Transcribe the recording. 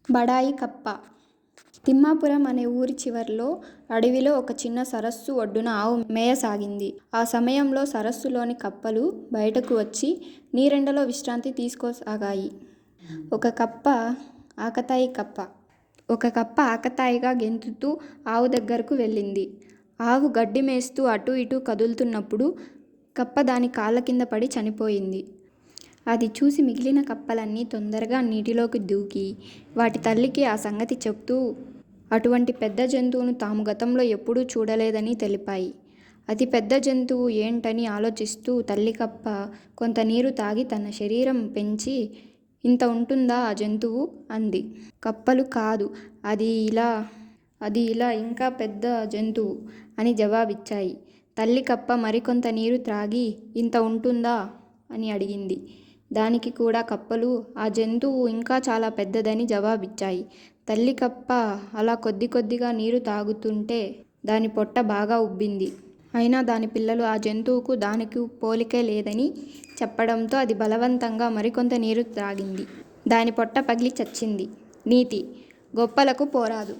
బడాయి కప్ప. తిమ్మాపురం అనే ఊరి చివర్లో అడవిలో ఒక చిన్న సరస్సు ఒడ్డున ఆవు మేయసాగింది. ఆ సమయంలో సరస్సులోని కప్పలు బయటకు వచ్చి నీరెండలో విశ్రాంతి తీసుకోసాగాయి. ఒక కప్ప ఆకతాయిగా గెంతుతూ ఆవు దగ్గరకు వెళ్ళింది. ఆవు గడ్డి మేస్తూ అటూ ఇటూ కదులుతున్నప్పుడు కప్ప దాని కాళ్ళ కింద పడి చనిపోయింది. అది చూసి మిగిలిన కప్పలన్నీ తొందరగా నీటిలోకి దూకి వాటి తల్లికి ఆ సంగతి చెప్తూ అటువంటి పెద్ద జంతువును తాము గతంలో ఎప్పుడూ చూడలేదని తెలిపాయి. అతి పెద్ద జంతువు ఏంటని ఆలోచిస్తూ తల్లి కప్ప కొంత నీరు తాగి తన శరీరం పెంచి, ఇంత ఉంటుందా ఆ జంతువు అంది. కప్పలు కాదు, అది ఇలా ఇంకా పెద్ద జంతువు అని జవాబిచ్చాయి. తల్లి కప్ప మరికొంత నీరు త్రాగి ఇంత ఉంటుందా అని అడిగింది. దానికి కూడా కప్పలు ఆ జంతువు ఇంకా చాలా పెద్దదని జవాబిచ్చాయి. తల్లి కప్ప అలా కొద్ది కొద్దిగా నీరు తాగుతుంటే దాని పొట్ట బాగా ఉబ్బింది. అయినా దాని పిల్లలు ఆ జంతువుకు దానికి పోలికే లేదని చెప్పడంతో అది బలవంతంగా మరికొంత నీరు త్రాగింది. దాని పొట్ట పగిలి చచ్చింది. నీతి: గొప్పలకు పోరాదు.